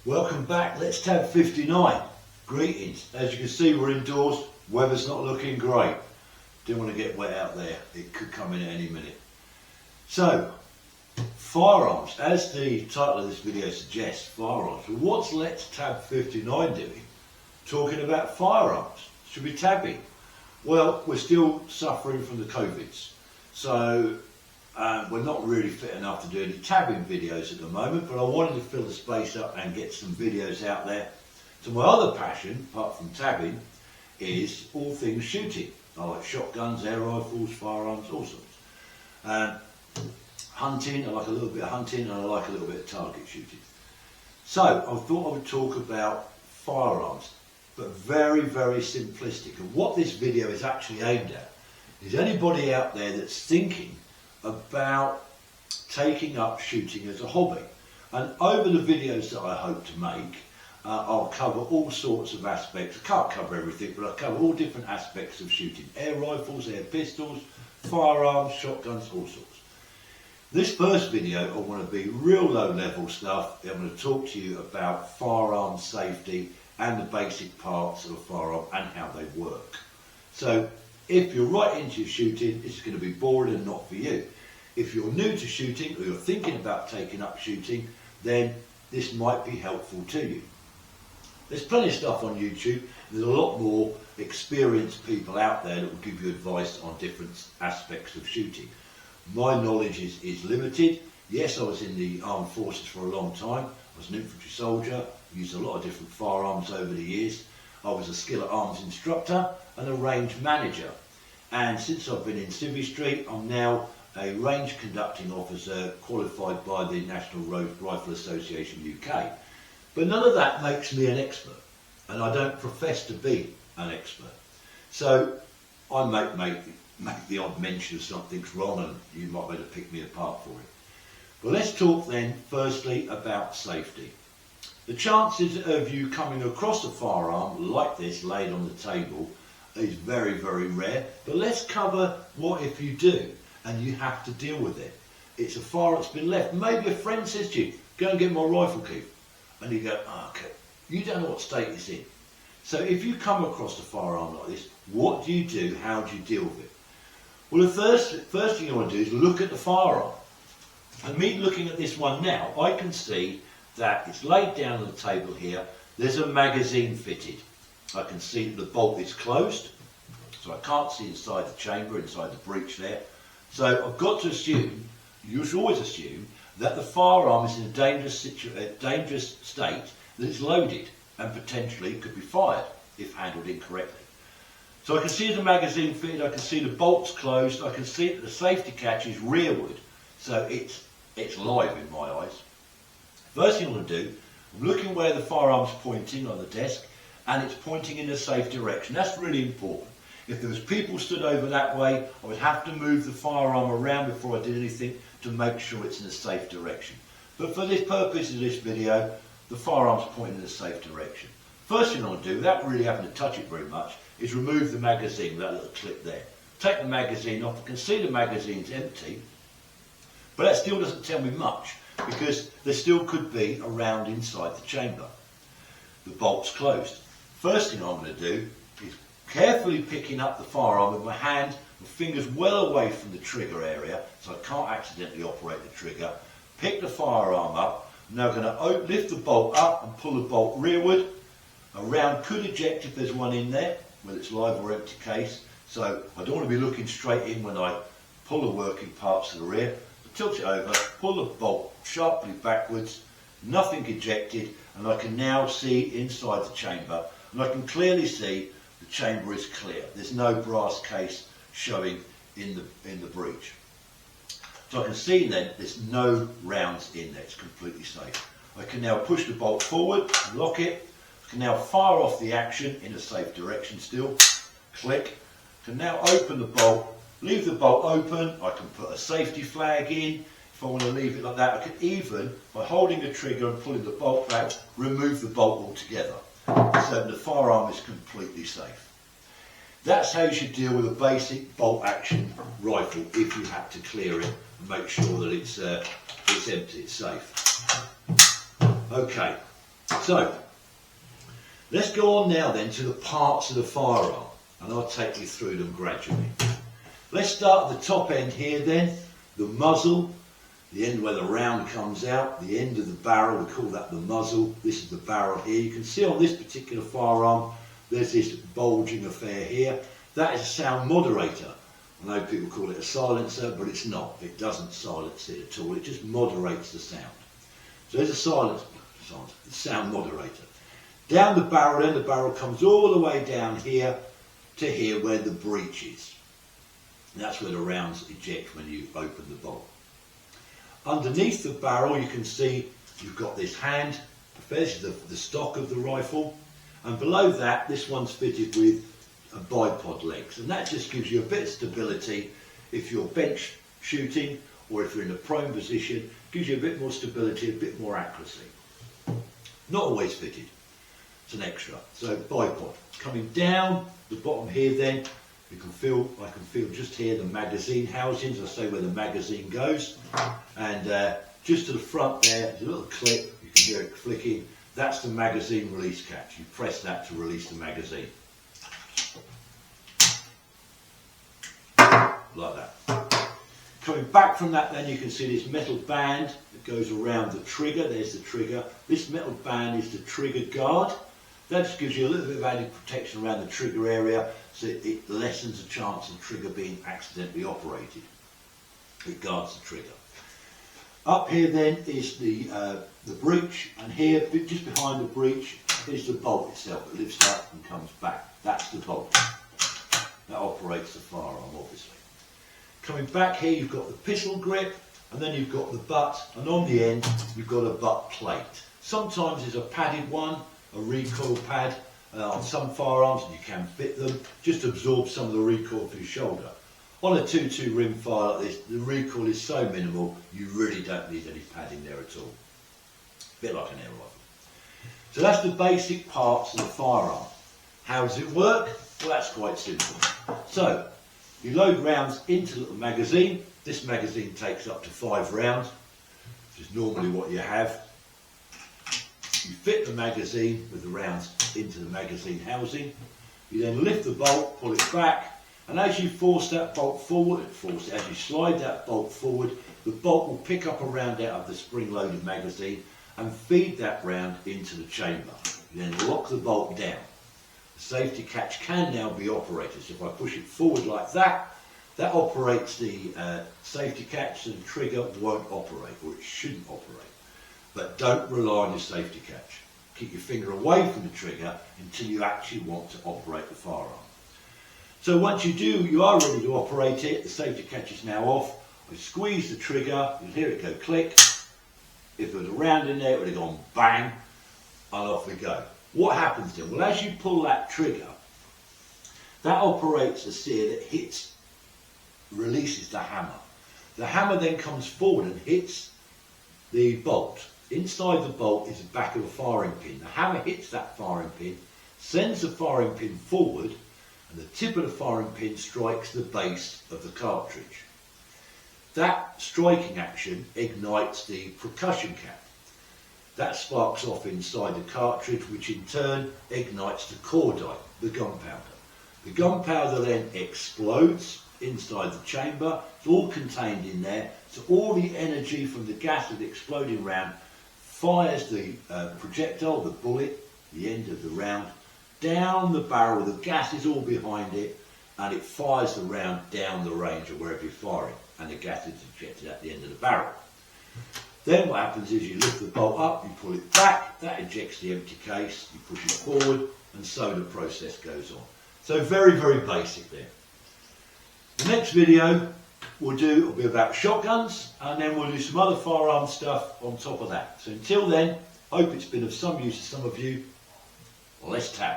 Welcome back, let's tab 59. Greetings. As you can see, we're indoors, weather's not looking great. Don't want to get wet out there, it could come in at any minute. So, firearms, as the title of this video suggests, firearms. Well, what's Let's Tab 59 doing? Talking about firearms. Should we tabbing? Well, we're still suffering from the COVIDs. So, we're not really fit enough to do any tabbing videos at the moment, but I wanted to fill the space up and get some videos out there. So my other passion, apart from tabbing, is all things shooting. I like shotguns, air rifles, firearms, all sorts. Hunting, I like a little bit of hunting, and I like a little bit of target shooting. So I thought I would talk about firearms, but very, very simplistic. And what this video is actually aimed at is anybody out there that's thinking about taking up shooting as a hobby. And over the videos that I hope to make, I'll cover all sorts of aspects. I can't cover everything, but I'll cover all different aspects of shooting. Air rifles, air pistols, firearms, shotguns, all sorts. This first video, I want to be real low level stuff. I'm going to talk to you about firearm safety and the basic parts of a firearm and how they work. So if you're right into your shooting, it's going to be boring and not for you. If you're new to shooting or you're thinking about taking up shooting, then this might be helpful to you. There's plenty of stuff on YouTube. There's a lot more experienced people out there that will give you advice on different aspects of shooting. My knowledge is limited. Yes, I was in the armed forces for a long time. I was an infantry soldier, used a lot of different firearms over the years. I was a skill at arms instructor and a range manager. And since I've been in Civvy Street, I'm now a range conducting officer qualified by the National Rifle Association UK. But none of that makes me an expert, and I don't profess to be an expert. So I make the odd mention of something's wrong and you might be able to pick me apart for it. But let's talk then firstly about safety. The chances of you coming across a firearm like this laid on the table is very, very rare. But let's cover what if you do and you have to deal with it. It's a firearm that's been left. Maybe a friend says to you, go and get my rifle key. And you go, oh, okay, you don't know what state it's in. So if you come across a firearm like this, what do you do? How do you deal with it? Well, the first thing you want to do is look at the firearm. And me looking at this one now, I can see that it's laid down on the table here. There's a magazine fitted. I can see that the bolt is closed, so I can't see inside the chamber, inside the breech there. So I've got to assume, you should always assume, that the firearm is in a dangerous state, that it's loaded and potentially could be fired if handled incorrectly. So I can see the magazine fitted, I can see the bolts closed, I can see that the safety catch is rearward, so it's live in my eyes. First thing I'm going to do, I'm looking where the firearm's pointing on the desk, and it's pointing in a safe direction. That's really important. If there was people stood over that way, I would have to move the firearm around before I did anything to make sure it's in a safe direction. But for this purpose of this video, the firearm's pointing in a safe direction. First thing I'm going to do, without really having to touch it very much, is remove the magazine, that little clip there. Take the magazine off. I can see the magazine's empty, but that still doesn't tell me much, because there still could be a round inside the chamber. The bolt's closed. First thing I'm going to do is carefully picking up the firearm with my hand, my fingers well away from the trigger area, so I can't accidentally operate the trigger. Pick the firearm up. Now I'm going to lift the bolt up and pull the bolt rearward. A round could eject if there's one in there, whether it's live or empty case. So I don't want to be looking straight in when I pull the working parts to the rear. Tilt it over, pull the bolt sharply backwards, nothing ejected, and I can now see inside the chamber, and I can clearly see the chamber is clear. There's no brass case showing in the breech. So I can see then there's no rounds in there, it's completely safe. I can now push the bolt forward, lock it, I can now fire off the action in a safe direction still, click, I can now open the bolt, leave the bolt open, I can put a safety flag in. If I want to leave it like that, I can even, by holding the trigger and pulling the bolt back, remove the bolt altogether. So the firearm is completely safe. That's how you should deal with a basic bolt action rifle if you had to clear it and make sure that it's empty, it's safe. Okay, So, let's go on now then to the parts of the firearm, and I'll take you through them gradually. Let's start at the top end here then, the muzzle, the end where the round comes out, the end of the barrel, we call that the muzzle. This is the barrel here. You can see on this particular firearm, there's this bulging affair here. That is a sound moderator. I know people call it a silencer, but it's not. It doesn't silence it at all. It just moderates the sound. So there's a sound moderator. Down the barrel, then the barrel comes all the way down here to here where the breech is. And that's where the rounds eject when you open the bolt. Underneath the barrel you can see you've got this hand, this is the stock of the rifle, and below that this one's fitted with bipod legs, and that just gives you a bit of stability if you're bench shooting or if you're in a prone position. Gives you a bit more stability, a bit more accuracy. Not always fitted, it's an extra. So bipod. Coming down the bottom here then, I can feel just here the magazine housings, I say where the magazine goes, and just to the front there, there's a little clip, you can hear it flicking, that's the magazine release catch. You press that to release the magazine. Like that. Coming back from that then you can see this metal band that goes around the trigger, there's the trigger. This metal band is the trigger guard. That just gives you a little bit of added protection around the trigger area, so it lessens the chance of the trigger being accidentally operated. It guards the trigger. Up here then is the breech, and here just behind the breech is the bolt itself. It lifts up and comes back. That's the bolt. That operates the firearm obviously. Coming back here you've got the pistol grip, and then you've got the butt, and on the end you've got a butt plate. Sometimes it's a padded one, a recoil pad on some firearms, and you can fit them, just absorb some of the recoil for your shoulder. On a 2.2 rim fire like this, the recoil is so minimal, you really don't need any padding there at all. A bit like an air rifle. So that's the basic parts of the firearm. How does it work? Well, that's quite simple. So, you load rounds into the little magazine. This magazine takes up to 5 rounds, which is normally what you have. You fit the magazine with the rounds into the magazine housing. You then lift the bolt, pull it back, and as you force that bolt forward, as you slide that bolt forward, the bolt will pick up a round out of the spring-loaded magazine and feed that round into the chamber. You then lock the bolt down. The safety catch can now be operated. So if I push it forward like that, that operates the safety catch, so the trigger won't operate, or it shouldn't operate. But don't rely on your safety catch. Keep your finger away from the trigger until you actually want to operate the firearm. So once you are ready to operate it, the safety catch is now off. I squeeze the trigger, you'll hear it go click. If there was a round in there, it would have gone bang, and off we go. What happens then? Well, as you pull that trigger, that operates a sear that releases the hammer. The hammer then comes forward and hits the bolt. Inside the bolt is the back of a firing pin. The hammer hits that firing pin, sends the firing pin forward, and the tip of the firing pin strikes the base of the cartridge. That striking action ignites the percussion cap. That sparks off inside the cartridge, which in turn ignites the cordite, the gunpowder. The gunpowder then explodes inside the chamber. It's all contained in there, so all the energy from the gas of the exploding round fires the projectile, the bullet, the end of the round, down the barrel. The gas is all behind it, and it fires the round down the range of wherever you're firing, and the gas is ejected at the end of the barrel. Then what happens is you lift the bolt up, you pull it back, that ejects the empty case, you push it forward, and so the process goes on. So very, very basic there. The next video will be about shotguns, and then we'll do some other firearm stuff on top of that. So until then, hope it's been of some use to some of you. Let's tap.